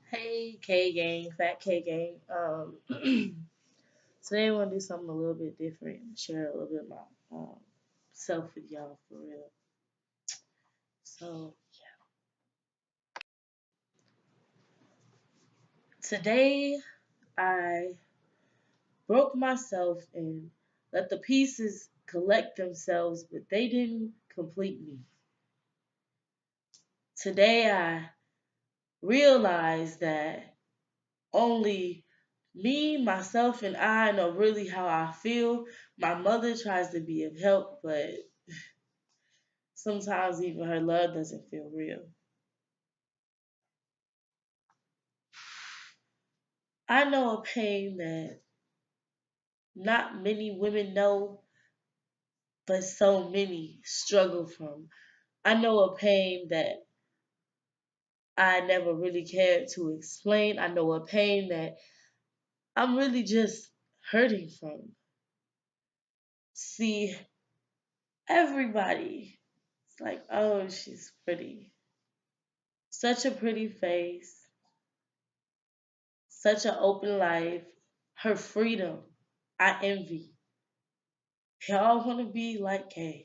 Hey K gang, fat K gang. Today I want to do something a little bit different and share a little bit of my self with y'all for real. So today I broke myself and let the pieces collect themselves, but they didn't complete me. Today I realized that only me, myself, and I know really how I feel. My mother tries to be of help, but sometimes even her love doesn't feel real. I know a pain that not many women know, but so many struggle from. I know a pain that I never really cared to explain. I know a pain that I'm really just hurting from. See, everybody, it's like, oh, she's pretty. Such a pretty face, such an open life, her freedom. I envy. They all want to be like Kay.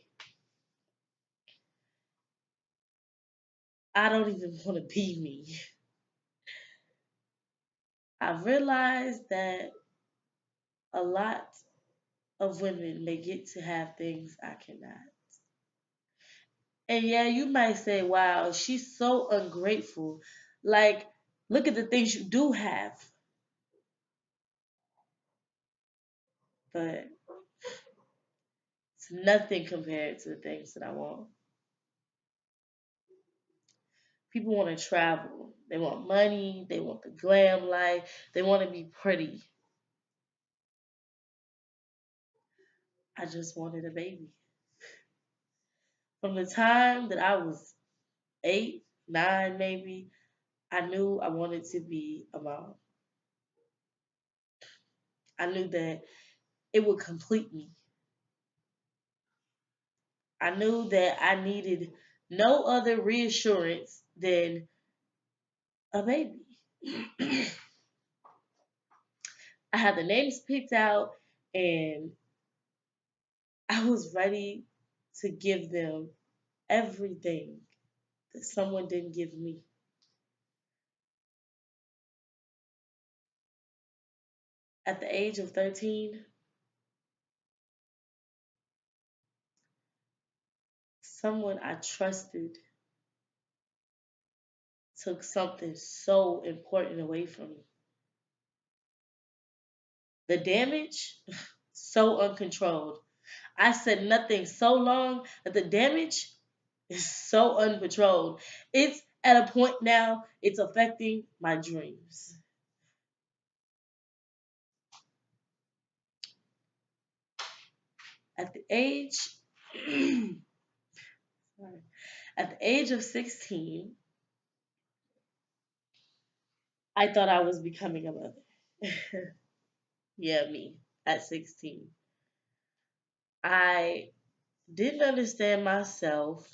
I don't even want to be me. I've realized that a lot of women may get to have things I cannot. And yeah, you might say, wow, she's so ungrateful. Like, look at the things you do have. But it's nothing compared to the things that I want. People want to travel. They want money. They want the glam life. They want to be pretty. I just wanted a baby. From the time that I was 8, 9, maybe, I knew I wanted to be a mom. I knew that it would complete me. I knew that I needed no other reassurance than a baby. I had the names picked out and I was ready to give them everything that someone didn't give me. At the age of 13, someone I trusted took something so important away from me. The damage, so uncontrolled. I said nothing so long that the damage is so uncontrolled. It's at a point now, it's affecting my dreams. At the age, sorry, at the age of 16, I thought I was becoming a mother. Yeah, me at 16. I didn't understand myself.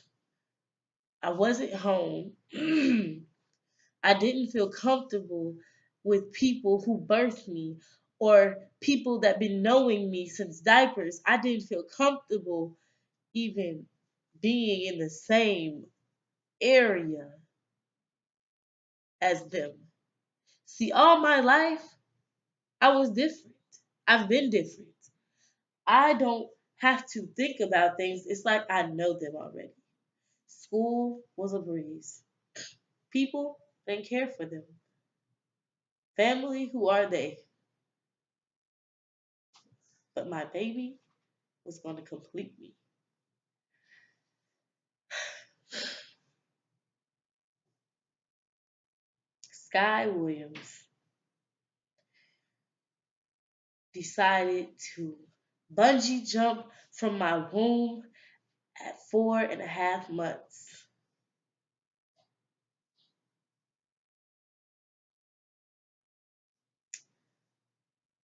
I wasn't home. I didn't feel comfortable with people who birthed me or people that been knowing me since diapers. I didn't feel comfortable even being in the same area as them. See, all my life, I was different. I've been different. I don't have to think about things. It's like I know them already. School was a breeze. People didn't care for them. Family, who are they? But my baby was going to complete me. Sky Williams decided to bungee jump from my womb at 4.5 months.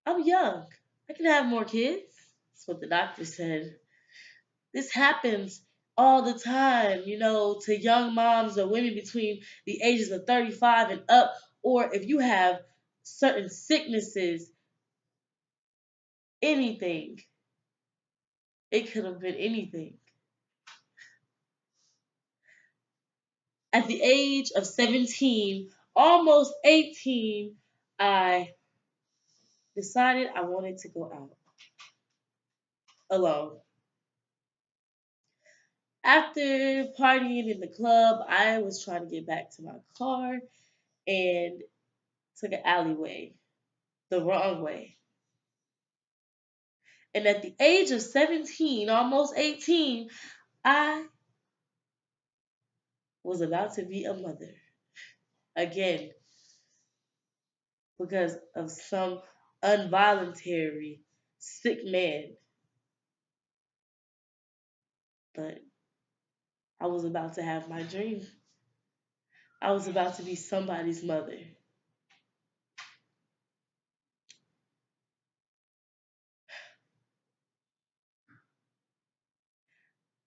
I'm young. I can have more kids. That's what the doctor said. This happens all the time, to young moms or women between the ages of 35 and up. or if you have certain sicknesses, anything. It could have been anything. At the age of 17, almost 18, I decided I wanted to go out alone. After partying in the club, I was trying to get back to my car and took an alleyway the wrong way. And at the age of 17, almost 18, I was about to be a mother again because of some involuntary sick man. But I was about to have my dream. I was about to be somebody's mother.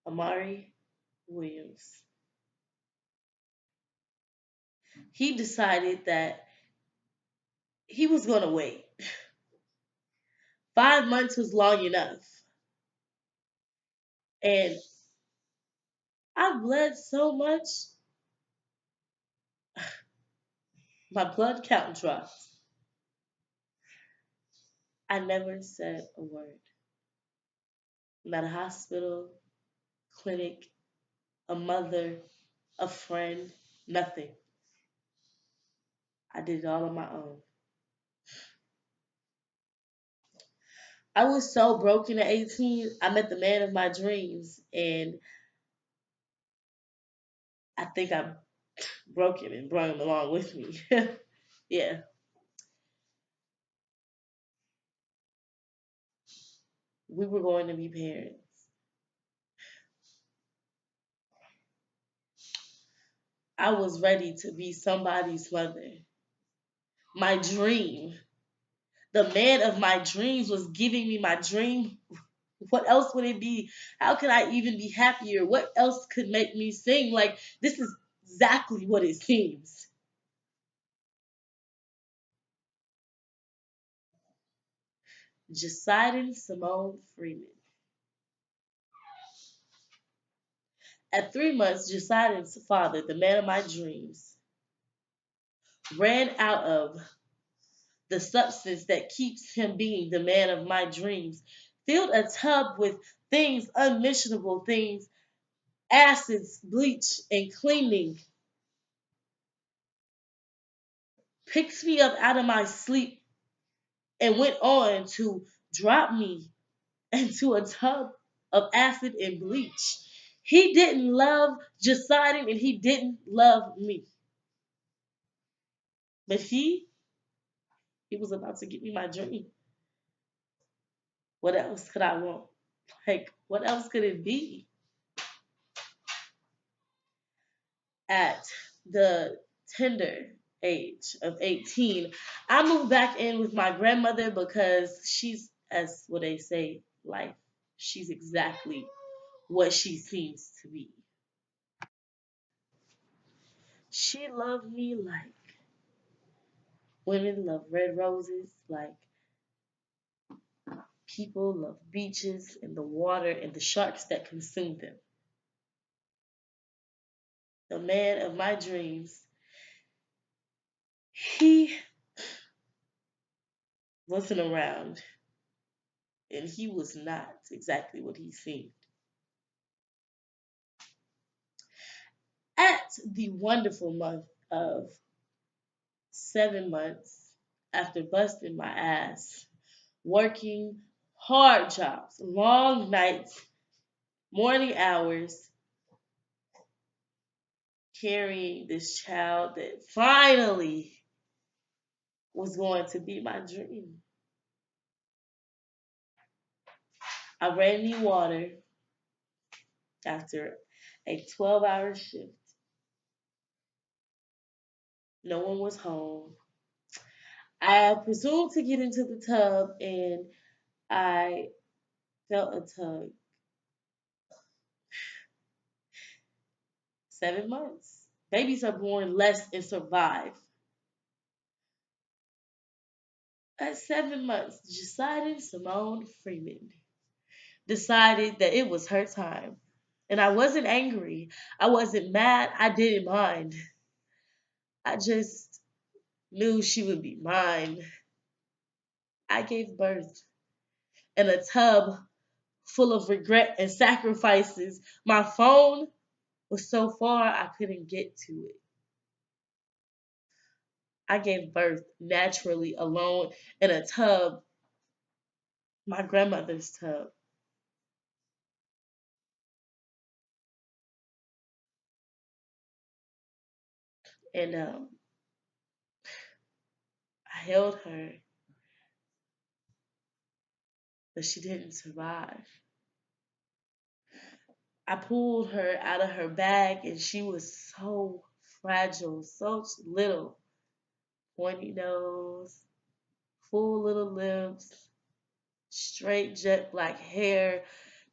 Amari Williams. He decided that he was going to wait. 5 months was long enough. And I bled so much, my blood count dropped. I never said a word. Not a hospital, clinic, a mother, a friend, nothing. I did it all on my own. I was so broken at 18. I met the man of my dreams, and I think I broke him and brought him along with me. Yeah, we were going to be parents. I was ready to be somebody's mother. My dream, the man of my dreams was giving me my dream. What else would it be? How could I even be happier? What else could make me sing? Like, this is exactly what it seems. Jasidon Simone Freeman. At 3 months, Jasidon's father, the man of my dreams, ran out of the substance that keeps him being the man of my dreams, filled a tub with things, unmentionable things, acids, bleach, and cleaning, picked me up out of my sleep and went on to drop me into a tub of acid and bleach. He didn't love Jasidon and he didn't love me. But he was about to give me my dream. What else could I want? Like, what else could it be? At the tender age of 18, I moved back in with my grandmother because she's, as what they say, life. She's exactly what she seems to be. She loved me like women love red roses, like people love beaches and the water and the sharks that consume them. The man of my dreams, he wasn't around and he was not exactly what he seemed. At the wonderful month of 7 months, after busting my ass, working hard jobs, long nights, morning hours, carrying this child that finally was going to be my dream. I ran me water after a 12-hour shift. No one was home. I presumed to get into the tub and I felt a tug. 7 months. Babies are born less and survive. At 7 months, decided Simone Freeman decided that it was her time. And I wasn't angry. I wasn't mad. I didn't mind. I just knew she would be mine. I gave birth in a tub full of regret and sacrifices. My phone was so far I couldn't get to it. I gave birth naturally alone in a tub, my grandmother's tub. And I held her, but she didn't survive. I pulled her out of her bag and she was so fragile, so little. Pointy nose, full little lips, straight jet black hair,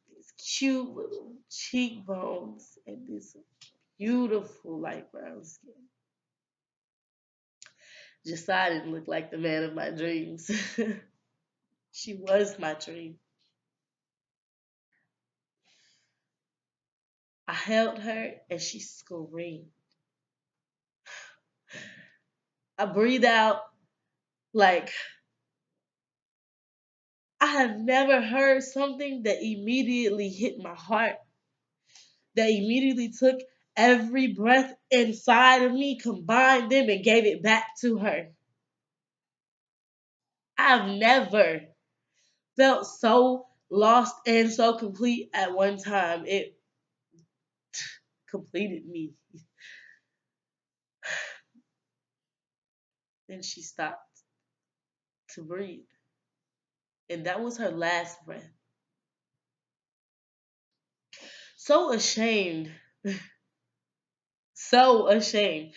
these cute little cheekbones, and this beautiful light brown skin. Josiah didn't look like the man of my dreams. She was my dream. I held her and she screamed. I breathed out like I have never heard something that immediately hit my heart, that immediately took every breath inside of me, combined them, and gave it back to her. I've never felt so lost and so complete at one time. It completed me. Then she stopped to breathe. And that was her last breath. So ashamed, so ashamed.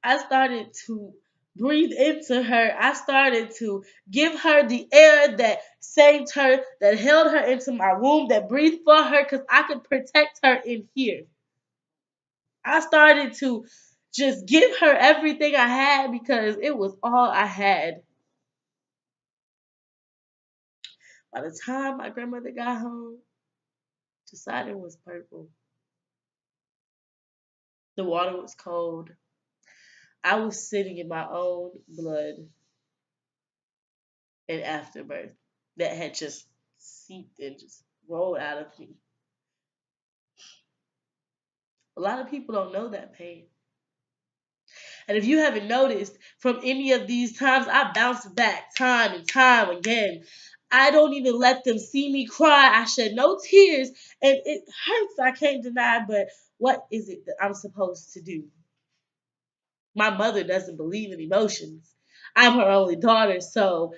I started to breathe into her. I started to give her the air that saved her, that held her into my womb, that breathed for her because I could protect her in here. I started to just give her everything I had because it was all I had. By the time my grandmother got home, decided was purple. The water was cold. I was sitting in my own blood and afterbirth that had just seeped and just rolled out of me. A lot of people don't know that pain. And if you haven't noticed, from any of these times, I bounce back time and time again. I don't even let them see me cry. I shed no tears, and it hurts. I can't deny, but what is it that I'm supposed to do? My mother doesn't believe in emotions. I'm her only daughter, so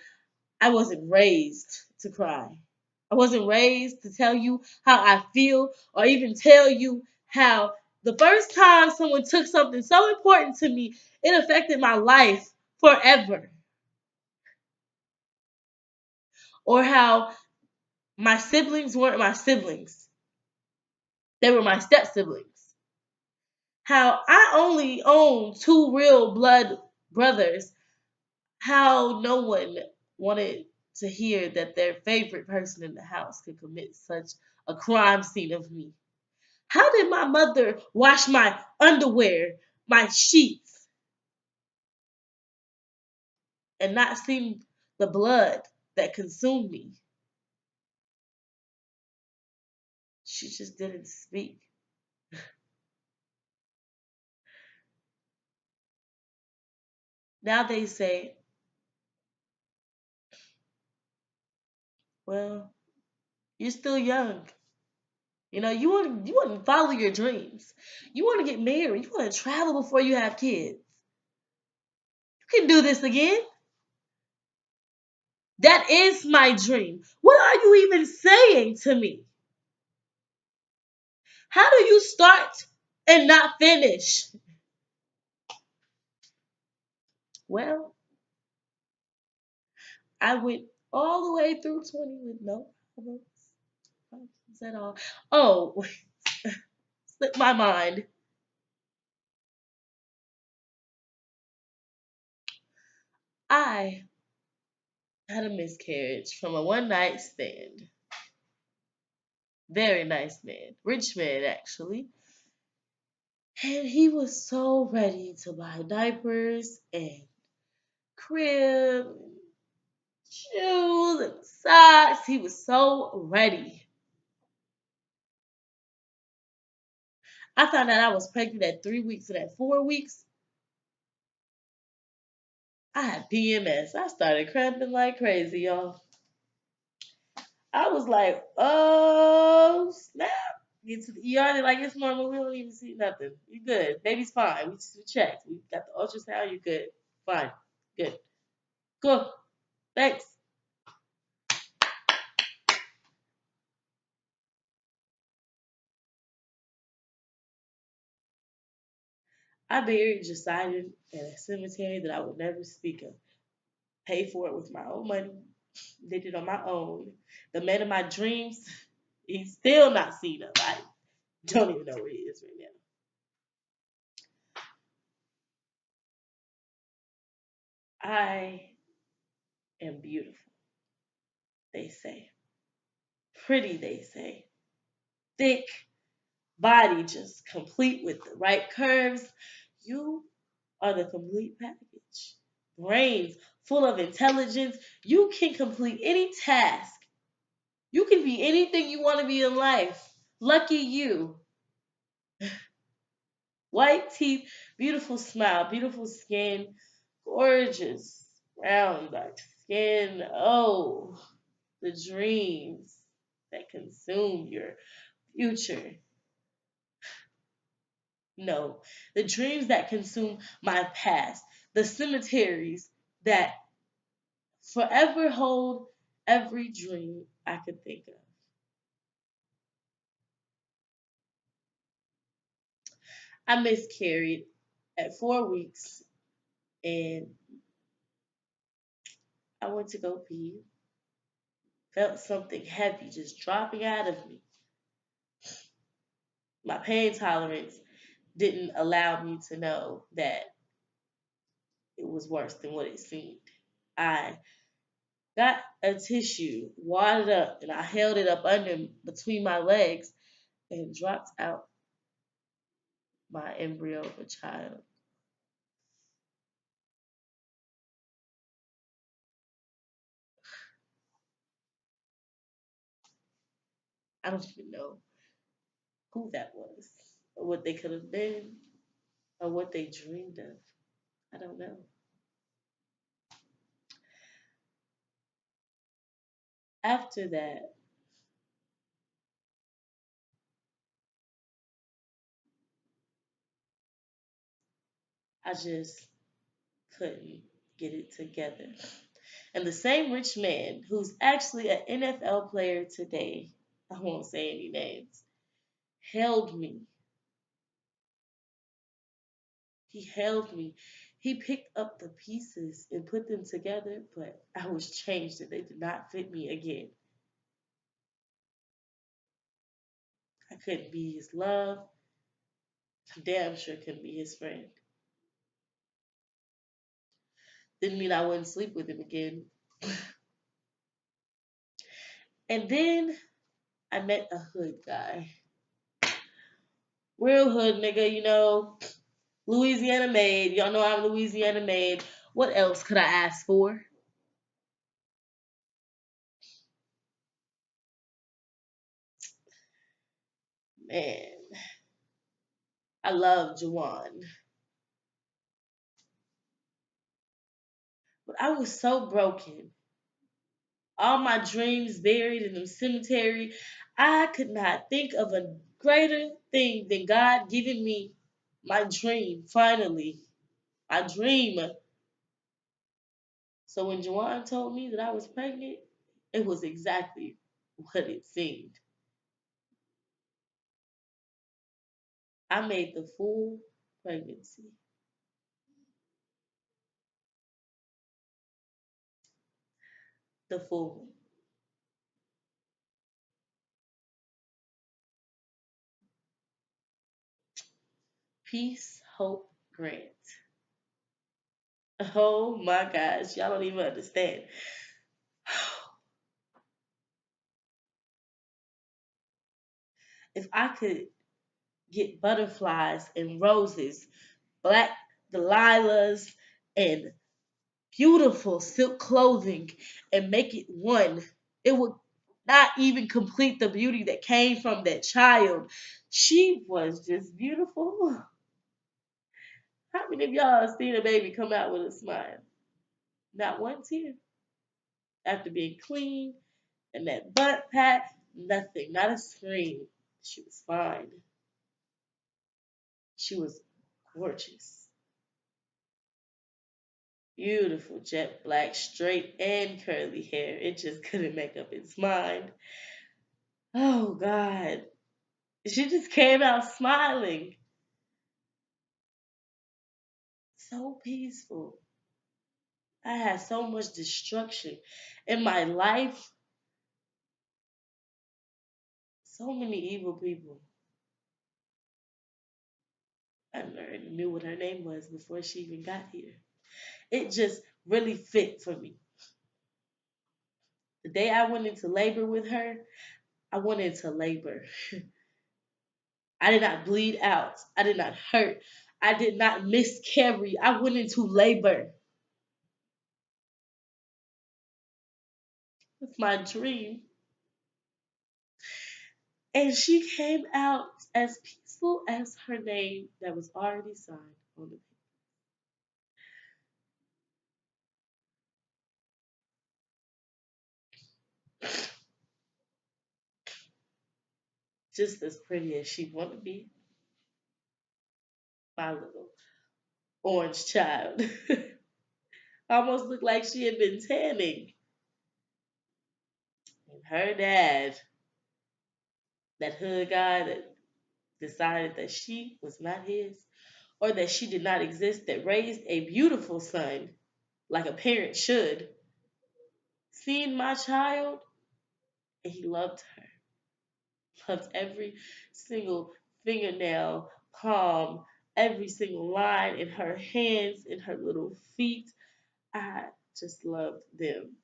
I wasn't raised to cry. I wasn't raised to tell you how I feel or even tell you how the first time someone took something so important to me, it affected my life forever. Or how my siblings weren't my siblings, they were my step siblings. How I only own two real blood brothers. How no one wanted to hear that their favorite person in the house could commit such a crime scene of me. How did my mother wash my underwear, my sheets, and not see the blood that consumed me? She just didn't speak. Now they say, well, you're still young. You want to follow your dreams. You want to get married. You want to travel before you have kids. You can do this again. That is my dream. What are you even saying to me? How do you start and not finish? Well, I went all the way through 20 with no problems at all. Oh, slipped my mind. I had a miscarriage from a one night stand. Very nice man, rich man actually. And he was so ready to buy diapers and crib, and shoes, and socks. He was so ready. I found out I was pregnant at 3 weeks, and at 4 weeks, I had PMS. I started cramping like crazy, y'all. I was like, oh, snap. Get to the ER, they're like, it's normal. We don't even see nothing. You good. Baby's fine. We checked. We got the ultrasound. You good. Fine. Good. Cool. Thanks. I buried Josiah in a cemetery that I would never speak of. Paid for it with my own money. Did it on my own. The man of my dreams, he's still not seen him. I don't even know where he is right now. I am beautiful, they say. Pretty, they say. Thick, body just complete with the right curves. You are the complete package. Brains full of intelligence. You can complete any task. You can be anything you want to be in life. Lucky you. White teeth, beautiful smile, beautiful skin, gorgeous, round, dark skin. Oh, the dreams that consume your future. No, the dreams that consume my past. The cemeteries that forever hold every dream I could think of. I miscarried at 4 weeks and I went to go pee. Felt something heavy just dropping out of me. My pain tolerance didn't allow me to know that it was worse than what it seemed. I got a tissue, wadded up, and I held it up under between my legs and dropped out my embryo of a child. I don't even know who that was, or what they could have been, or what they dreamed of. I don't know. After that, I just couldn't get it together. And the same rich man who's actually an NFL player today, I won't say any names, held me. He held me. He picked up the pieces and put them together, but I was changed and they did not fit me again. I couldn't be his love. I damn sure couldn't be his friend. Didn't mean I wouldn't sleep with him again. And then I met a hood guy. Real hood nigga, Louisiana made. Y'all know I'm Louisiana made. What else could I ask for? Man, I love Jawan. But I was so broken. All my dreams buried in the cemetery. I could not think of a greater thing than God giving me my dream, finally. My dream. So when Jawan told me that I was pregnant, it was exactly what it seemed. I made the full pregnancy. The full. Peace, hope, grant. Oh my gosh, y'all don't even understand. If I could get butterflies and roses, black delilahs, and beautiful silk clothing and make it one, it would not even complete the beauty that came from that child. She was just beautiful. How many of y'all have seen a baby come out with a smile? Not one tear. After being clean and that butt pat, nothing, not a scream. She was fine. She was gorgeous. Beautiful jet black, straight and curly hair. It just couldn't make up its mind. Oh God. She just came out smiling. So peaceful. I had so much destruction in my life. So many evil people. I already knew what her name was before she even got here. It just really fit for me. The day I went into labor with her, I went into labor. I did not bleed out. I did not hurt. I did not miscarry. I went into labor. It's my dream. And she came out as peaceful as her name that was already signed on the paper. Just as pretty as she wanted to be. My little orange child. Almost looked like she had been tanning. And her dad, that hood guy that decided that she was not his or that she did not exist, that raised a beautiful son like a parent should, seen my child and he loved her. Loved every single fingernail, palm, every single line in her hands, in her little feet. I just loved them.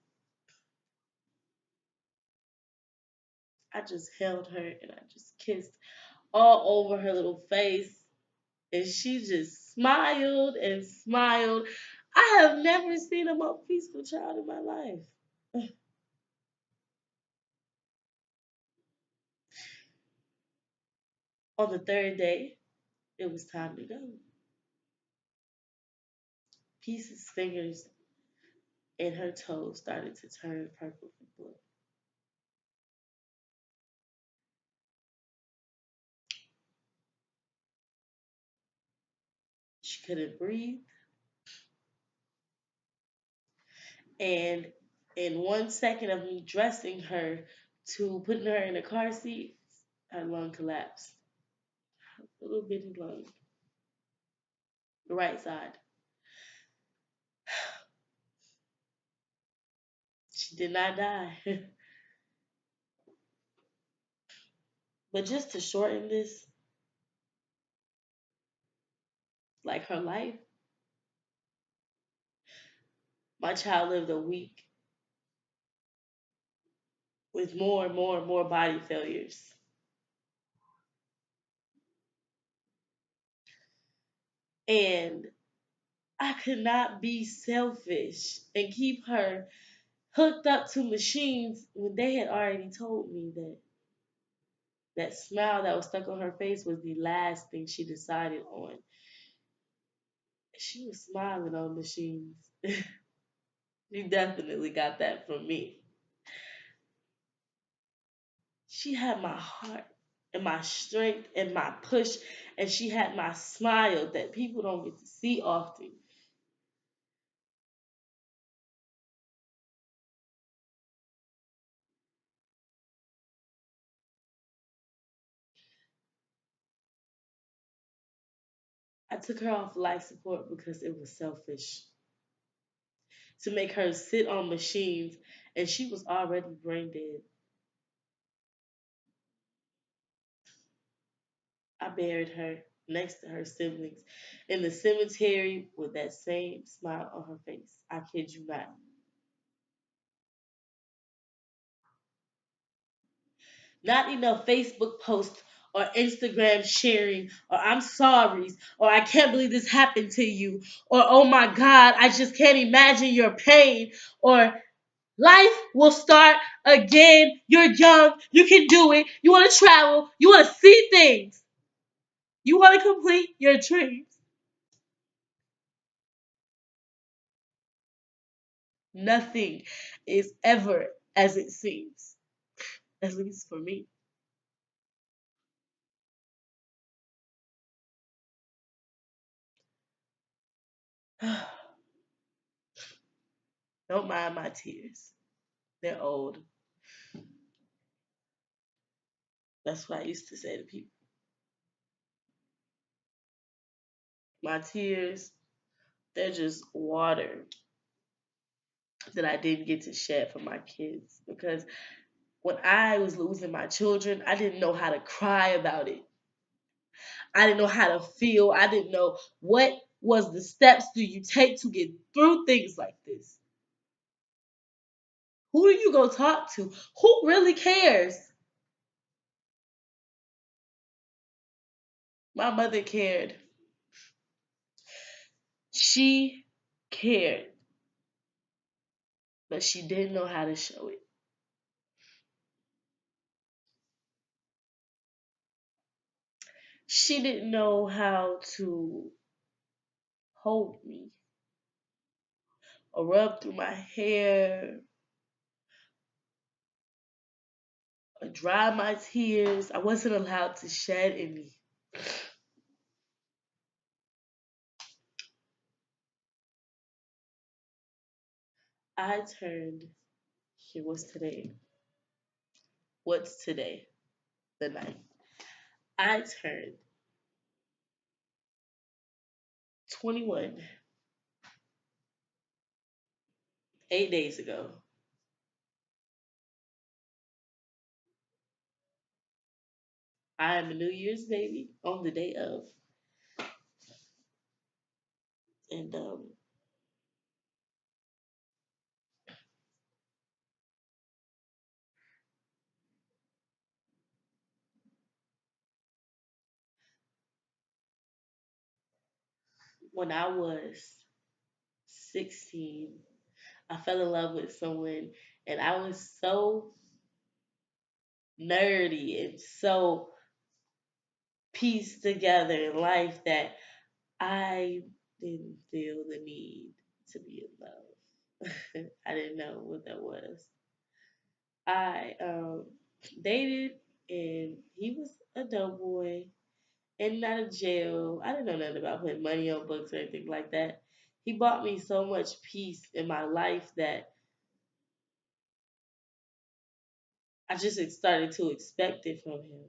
I just held her and I just kissed all over her little face. And she just smiled and smiled. I have never seen a more peaceful child in my life. On the third day, it was time to go. Piece's fingers and her toes started to turn purple and blue. She couldn't breathe. And in 1 second of me dressing her to putting her in a car seat, her lung collapsed. A little bitty lung, the right side. She did not die. But just to shorten this, like her life, my child lived a week with more and more and more body failures. And I could not be selfish and keep her hooked up to machines when they had already told me that that smile that was stuck on her face was the last thing she decided on. She was smiling on machines. She definitely got that from me. She had my heart and my strength and my push, and she had my smile that people don't get to see often. I took her off life support because it was selfish to make her sit on machines, and she was already brain dead. I buried her next to her siblings in the cemetery with that same smile on her face. I kid you not. Not enough Facebook posts or Instagram sharing or I'm sorry or I can't believe this happened to you or oh my God, I just can't imagine your pain or life will start again. You're young. You can do it. You want to travel. You want to see things. You want to complete your dreams. Nothing is ever as it seems, at least for me. Don't mind my tears. They're old. That's what I used to say to people. My tears, they're just water that I didn't get to shed for my kids. Because when I was losing my children, I didn't know how to cry about it. I didn't know how to feel. I didn't know what was the steps do you take to get through things like this. Who do you go talk to? Who really cares? My mother cared. She cared, but she didn't know how to show it. She didn't know how to hold me or rub through my hair or dry my tears. I wasn't allowed to shed any. I turned, here was today. What's today? The night. I turned 21 8 days ago. I am a New Year's baby on the day of. And when I was 16, I fell in love with someone, and I was so nerdy and so pieced together in life that I didn't feel the need to be in love. I didn't know what that was. I dated, and he was a dope boy and out of jail. I didn't know nothing about putting money on books or anything like that. He bought me so much peace in my life that I just started to expect it from him.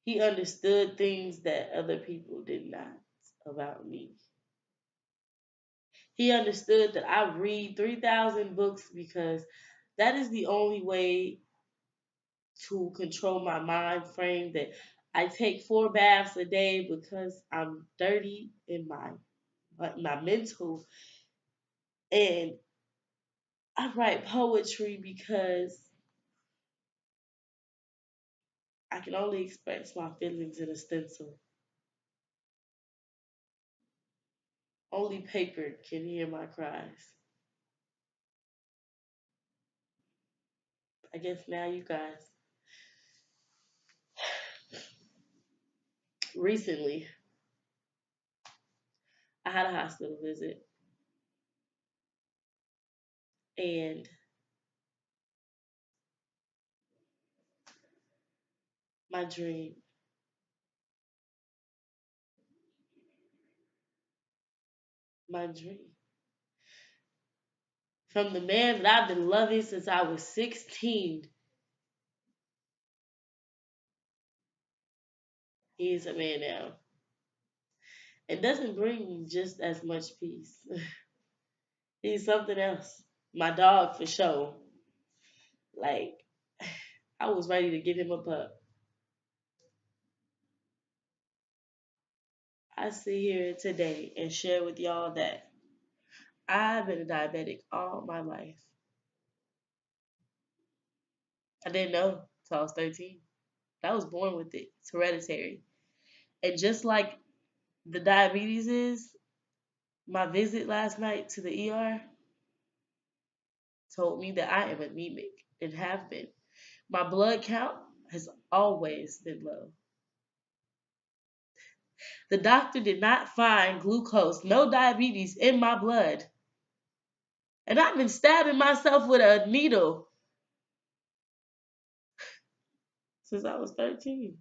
He understood things that other people did not about me. He understood that I read 3,000 books because that is the only way to control my mind frame. That I take 4 baths a day because I'm dirty in my mental, and I write poetry because I can only express my feelings in a stencil. Only paper can hear my cries. I guess now you guys. Recently, I had a hospital visit, and my dream, my dream, from the man that I've been loving since I was 16, he's a man now. It doesn't bring me just as much peace. He's something else. My dog for sure. Like, I was ready to give him a pup. I sit here today and share with y'all that I've been a diabetic all my life. I didn't know till I was 13. I was born with it. It's hereditary. And just like the diabetes is, my visit last night to the ER told me that I am anemic and have been. My blood count has always been low. The doctor did not find glucose, no diabetes in my blood. And I've been stabbing myself with a needle since I was 13.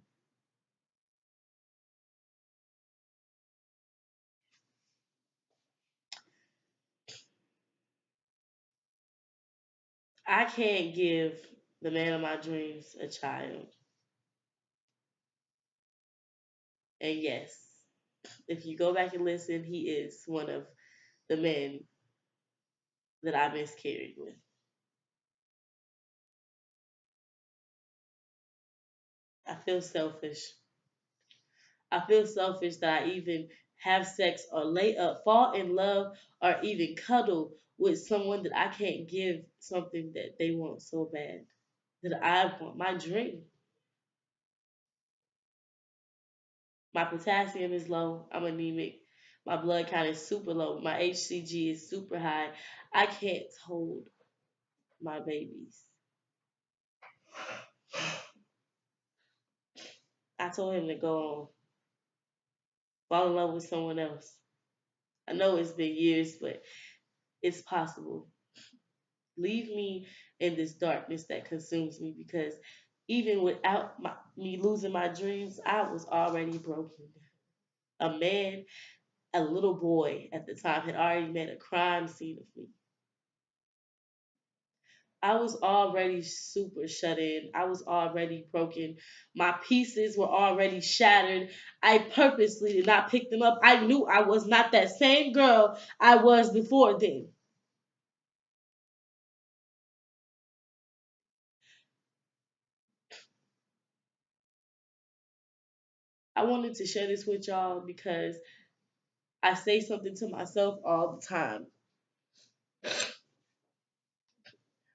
I can't give the man of my dreams a child. And yes, if you go back and listen, he is one of the men that I miscarried with. I feel selfish. I feel selfish that I even have sex or lay up, fall in love, or even cuddle with someone that I can't give something that they want so bad. That I want my dream. My potassium is low. I'm anemic. My blood count is super low. My HCG is super high. I can't hold my babies. I told him to go on, fall in love with someone else. I know it's been years, but it's possible. Leave me in this darkness that consumes me because even without me losing my dreams, I was already broken. A man, a little boy at the time, had already made a crime scene of me. I was already super shut in. I was already broken. My pieces were already shattered. I purposely did not pick them up. I knew I was not that same girl I was before then. I wanted to share this with y'all because I say something to myself all the time.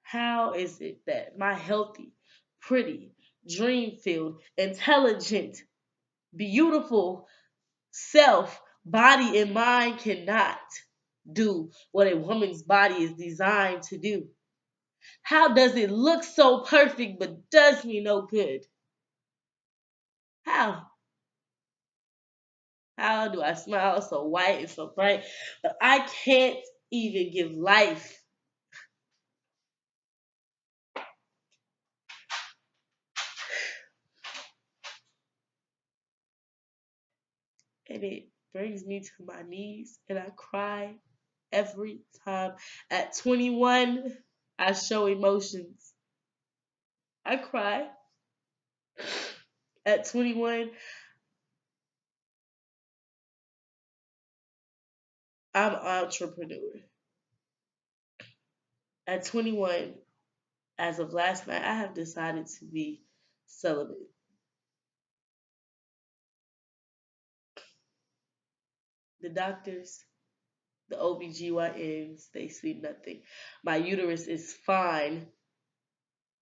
How is it that my healthy, pretty, dream filled, intelligent, beautiful self, body, and mind cannot do what a woman's body is designed to do? How does it look so perfect but does me no good? How? How do I smile so white and so bright, but I can't even give life? And it brings me to my knees and I cry every time. At 21, I show emotions. I cry. At 21, I'm an entrepreneur. At 21, as of last night, I have decided to be celibate. The doctors, the OBGYNs, they see nothing. My uterus is fine.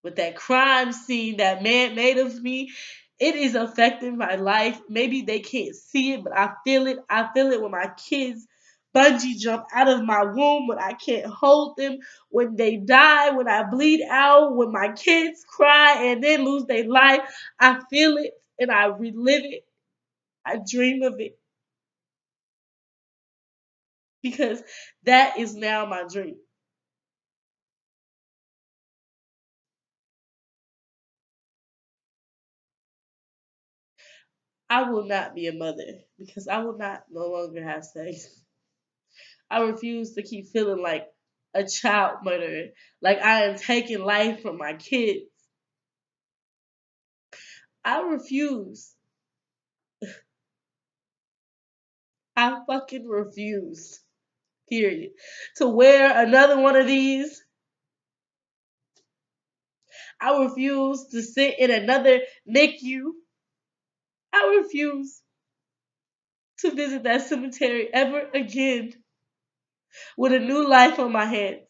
With that crime scene that man made of me, it is affecting my life. Maybe they can't see it, but I feel it. I feel it when my kids bungee jump out of my womb, when I can't hold them, when they die, when I bleed out, when my kids cry and then lose their life. I feel it and I relive it. I dream of it because that is now my dream. I will not be a mother because I will not no longer have sex. I refuse to keep feeling like a child murderer, like I am taking life from my kids. I refuse. I fucking refuse. Period. To wear another one of these. I refuse to sit in another NICU. I refuse to visit that cemetery ever again with a new life on my hands.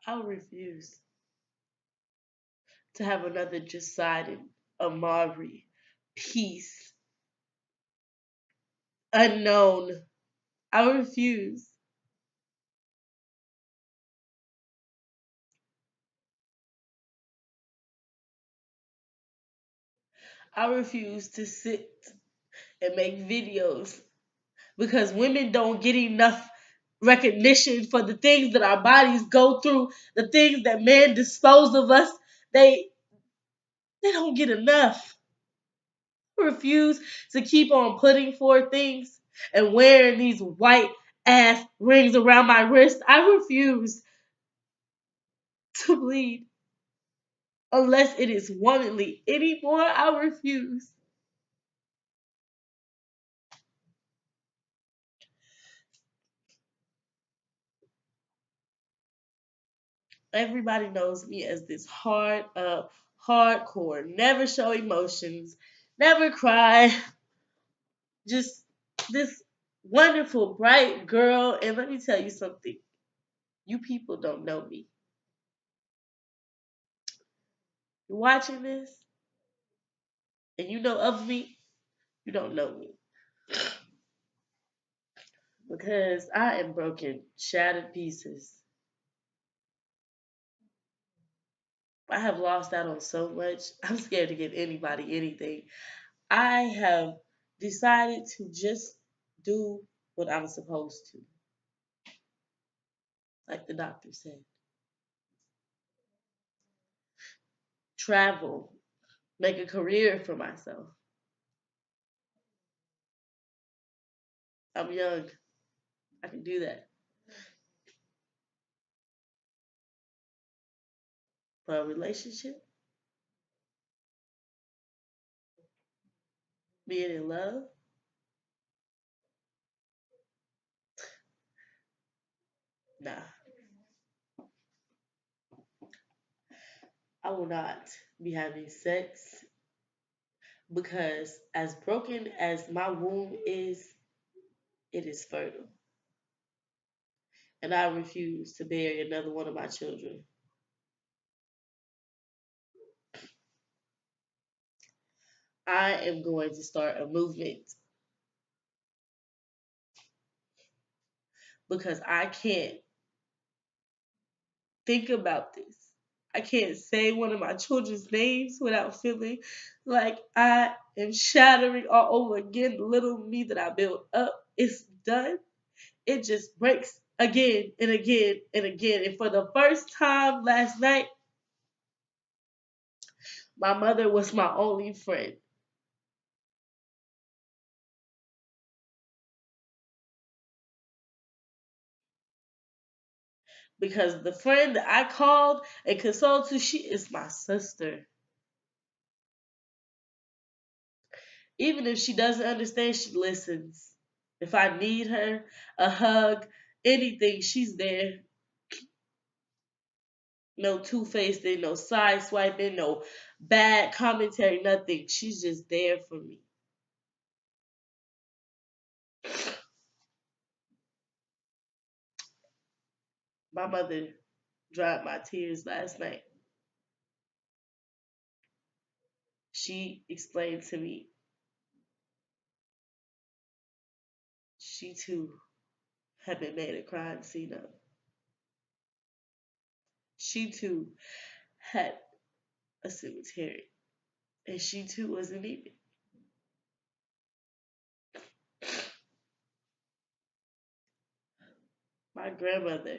I refuse to have another decided Amari, peace, unknown. I refuse. I refuse to sit and make videos because women don't get enough recognition for the things that our bodies go through, the things that men dispose of us. They they don't get enough. I refuse to keep on putting forth things and wearing these white ass rings around my wrist. I refuse to bleed unless it is womanly anymore. I refuse. Everybody knows me as this hard up, hardcore, never show emotions, never cry, just this wonderful, bright girl. And let me tell you something, you people don't know me. You're watching this and you know of me, you don't know me because I am broken, shattered pieces. I have lost out on so much. I'm scared to give anybody anything. I have decided to just do what I'm supposed to, like the doctor said. Travel, make a career for myself. I'm young. I can do that. For a relationship, being in love, nah. I will not be having sex because as broken as my womb is, it is fertile. And I refuse to bury another one of my children. I am going to start a movement because I can't think about this. I can't say one of my children's names without feeling like I am shattering all over again. The little me that I built up is done. It just breaks again and again and again. And for the first time last night, my mother was my only friend because the friend that I called and consoled to, she is my sister. Even if she doesn't understand, she listens. If I need her, a hug, anything, she's there. No two-faced, no side swiping, no bad commentary, nothing. She's just there for me. My mother dried my tears last night. She explained to me she too had been made a crime scene of. She too had a cemetery. And she too wasn't even. My grandmother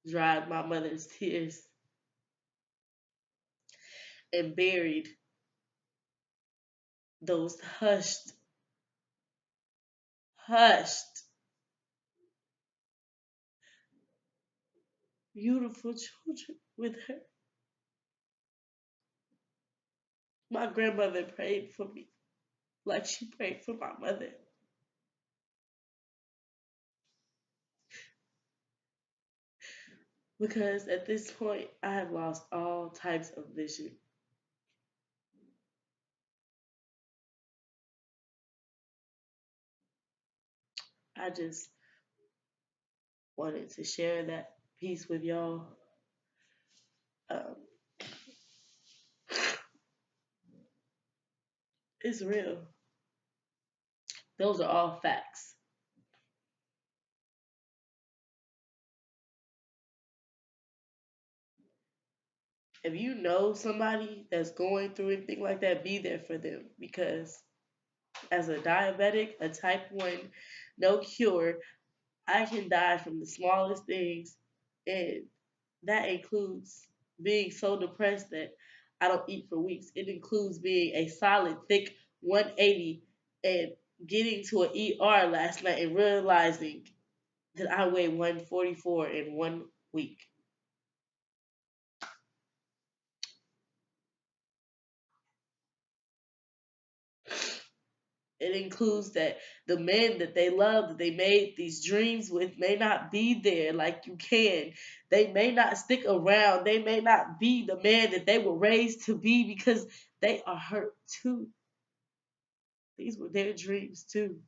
dried my mother's tears and buried those hushed, beautiful children with her. My grandmother prayed for me like she prayed for my mother. Because at this point, I have lost all types of vision. I just wanted to share that piece with y'all. Um, it's real. Those are all facts. If you know somebody that's going through anything like that, be there for them because as a diabetic, a type 1, no cure, I can die from the smallest things. And that includes being so depressed that I don't eat for weeks. It includes being a solid, thick 180 and getting to an ER last night and realizing that I weigh 144 in 1 week. It includes that the men that they love, that they made these dreams with, may not be there like you can. They may not stick around. They may not be the man that they were raised to be because they are hurt too. These were their dreams too.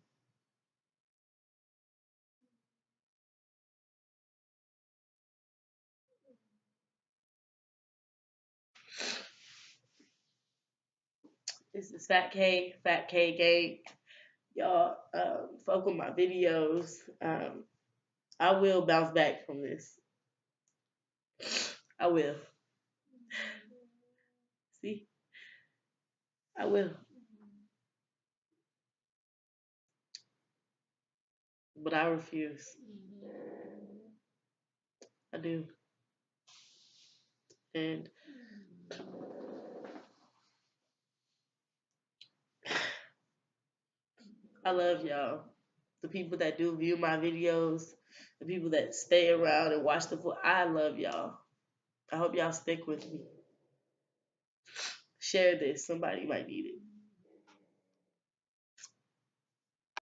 This is Fat K Gang. Y'all fuck with my videos. I will bounce back from this. I will. See, I will. But I refuse. I do. And I love y'all. The people that do view my videos, the people that stay around and watch the full. I love y'all. I hope y'all stick with me. Share this. Somebody might need it.